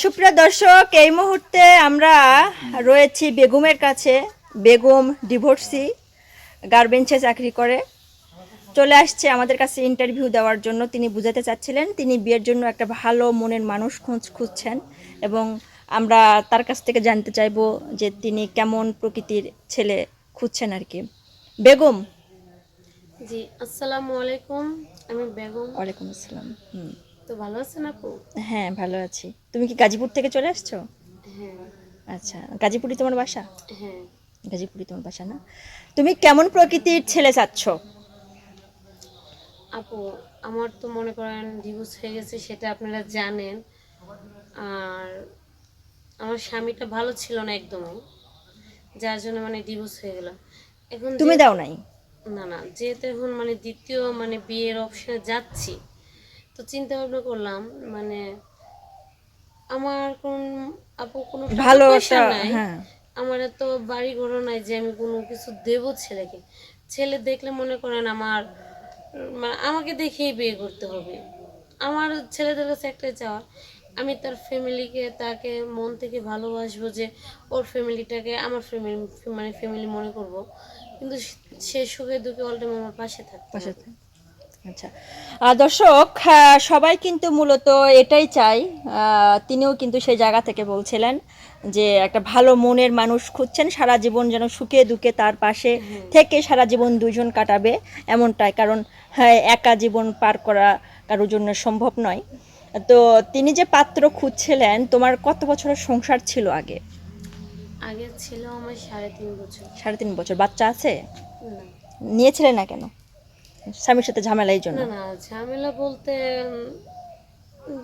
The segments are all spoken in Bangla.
সুপ্রিয় দর্শক, এই মুহূর্তে আমরা রয়েছি বেগমের কাছে। বেগম ডিভোর্সি, গার্মেন্টসে চাকরি করে, চলে আসছে আমাদের কাছে ইন্টারভিউ দেওয়ার জন্য। তিনি বুঝাতে চাচ্ছিলেন তিনি বিয়ের জন্য একটা ভালো মনের মানুষ খুঁজছেন, এবং আমরা তার কাছ থেকে জানতে চাইবো যে তিনি কেমন প্রকৃতির ছেলে খুঁজছেন আর কি। বেগম। জি, আসসালামু আলাইকুম। আমি বেগম। ওয়ালাইকুম আসসালাম। তো ভালো আছেন আপু? হ্যাঁ, ভালো আছি। তুমি কি গাজীপুর থেকে চলে আসছো? হ্যাঁ। আচ্ছা, গাজীপুরই তোমার বাসা? হ্যাঁ গাজীপুরি তোমার বাসা না? তুমি কেমন প্রকৃতির ছেলে চাচ্ছ? আপু, আমার তো মনে করেন ডিভোর্স হয়ে গেছে, সেটা আপনারা জানেন। আর আমার স্বামীটা ভালো ছিল না একদমই, যার জন্য মানে ডিভোর্স হয়ে গেল। এখন তুমি দাও নাই? না না, যেহেতু এখন মানে দ্বিতীয় মানে বিয়ের অপশনে যাচ্ছি, তো চিন্তা ভাবনা করলাম মানে আমার কোন আপু কোনো টাকা ভালো পয়সা একটা, নাই, হ্যাঁ। আমার এত বাড়ি ঘরও নাই যে আমি কোনো কিছু দেব ছেলেকে। ছেলে দেখলে মনে করেন আমার মানে আমাকে দেখেই বিয়ে করতে হবে। আমার ছেলেদের কাছে একটাই চাওয়া, আমি তার ফ্যামিলিকে তাকে মন থেকে ভালোবাসবো, যে ওর ফ্যামিলিটাকে আমার ফ্যামিলি মানে ফ্যামিলি মনে করব, কিন্তু সে সুখে দুঃখে অল টাইম আমার পাশে থাকতে পাশে হবে। আচ্ছা, দর্শক, সবাই কিন্তু মূলত এটাই চাই। তিনিও কিন্তু সেই জায়গা থেকে বলছিলেন যে একটা ভালো মনের মানুষ খুঁজছেন, সারা জীবন যেন সুখে দুঃখে তার পাশে হ্যাঁ। থেকে সারা জীবন দুজন কাটাবে, এমনটাই। কারণ হ্যাঁ, একা জীবন পার করা কারোর জন্য সম্ভব নয়। তো তিনি যে পাত্র খুঁজছিলেন, তোমার কত বছরের সংসার ছিল আগে? আগে ছিল আমার 3.5 বছর। 3.5 বছর। বাচ্চা আছে? না নিয়েছিলেন না কেন? স্বামীর সাথে ঝামেলার জন্য? না না, ঝামেলা বলতে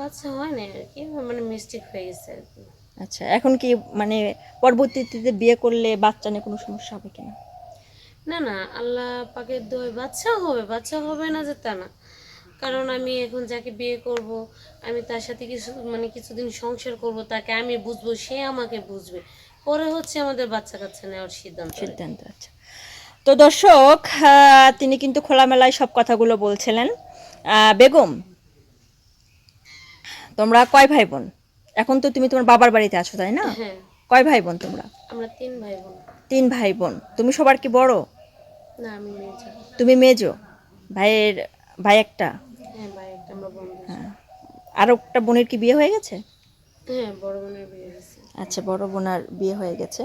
বাচ্চা হয় না আর কি, মানে মিস্টেক হয়ে গেছে আর কি। আচ্ছা, এখন কি মানে পরবর্তীতে বিয়ে করলে বাচ্চা নিয়ে কোনো সমস্যা হবে কিনা? না না, আল্লাহ পাকের দোয়ায় বাচ্চা হবে, বাচ্চা হবে না যে তা না। কারণ আমি এখন যাকে বিয়ে করব, আমি তার সাথে কিছু মানে কিছুদিন সংসার করব, তাকে আমি বুঝবো, সে আমাকে বুঝবে, পরে হচ্ছে আমাদের বাচ্চা কাচ্চা নেওয়ার সিদ্ধান্ত আর কি। সিদ্ধান্ত, আচ্ছা। তো দর্শক, তিনি কিন্তু খোলামেলায় সব কথাগুলো বলছিলেন। বেগম, তোমরা কয় ভাই বোন? এখন তো তুমি তোমার বাবার বাড়িতে আছো, তাই না? হ্যাঁ, কয় ভাই বোন তোমরা? আমরা 3 ভাই বোন। 3 ভাই বোন। তুমি সবার কি বড়? না, আমি মেয়ে। তুমি মেজো? ভাইয়ের ভাই একটা? হ্যাঁ, ভাই একটা, আমরা বোন দুজন। হ্যাঁ। আর একটা বোনের কি বিয়ে হয়ে গেছে? হ্যাঁ, বড় বোনের বিয়ে হয়েছে। আচ্ছা, বড় বোনার বিয়ে হয়ে গেছে।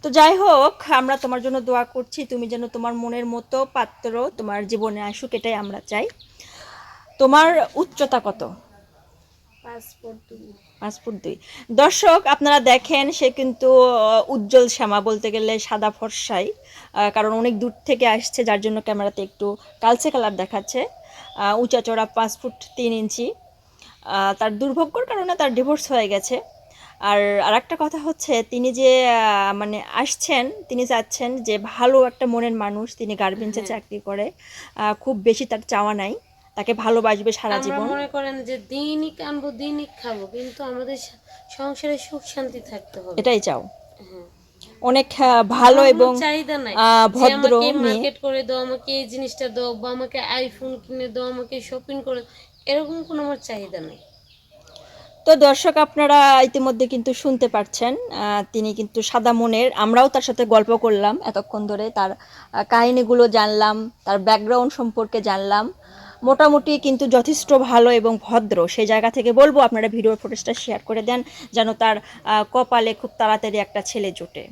তো যাই হোক, আমরা তোমার জন্য দোয়া করছি, তুমি যেন তোমার মনের মতো পাত্র তোমার জীবনে আসুক, এটাই আমরা চাই। তোমার উচ্চতা কত? 5 ফুট 2। 5 ফুট 2। দর্শক, আপনারা দেখেন, সে কিন্তু উজ্জ্বল শ্যামা, বলতে গেলে সাদা ফর্সাই। কারণ অনেক দূর থেকে আসছে, যার জন্য ক্যামেরাতে একটু কালচে কালার দেখাচ্ছে। উঁচা চড়া 5 ফুট 3 ইঞ্চি। তার দুর্ভাগ্যর কারণে তার ডিভোর্স হয়ে গেছে। আর আরেকটা কথা হচ্ছে, তিনি যে মানে আসছেন, তিনি চাচ্ছেন যে ভালো একটা মনের মানুষ, তিনি গার্মেন্টসে হ্যাঁ, চাকরি করে, খুব বেশি তার চাওয়া নাই, তাকে ভালোবাসবে সারা আমরা জীবন। মনে করেন যে দিনই কানবো দিনই খাবো, কিন্তু আমাদের সংসারে সুখ শান্তি থাকতে হবে। এটাই চাও? হ্যাঁ, অনেক ভালো আমার কোনো এবং চাহিদা নাই যে ভদ্র আমাকে মেয়ে। মার্কেট করে দাও, আমাকে এই জিনিসটা দাও, বা আমাকে আইফোন কিনে দাও, আমাকে শপিং করে দাও, এরকম কোনো আমার চাহিদা নাই। তো দর্শক, আপনারা ইতিমধ্যে কিন্তু শুনতে পারছেন, তিনি কিন্তু সাদা মনের। আমরাও তার সাথে গল্প করলাম এতক্ষণ ধরে, তার কাহিনীগুলো জানলাম, তার ব্যাকগ্রাউন্ড সম্পর্কে জানলাম। মোটামুটি কিন্তু যথেষ্ট ভালো এবং ভদ্র। সেই জায়গা থেকে বলবো, আপনারা ভিডিওর ফুটেজটা শেয়ার করে দেন, যেন তার কপালে খুব তাড়াতাড়ি একটা ছেলে জোটে।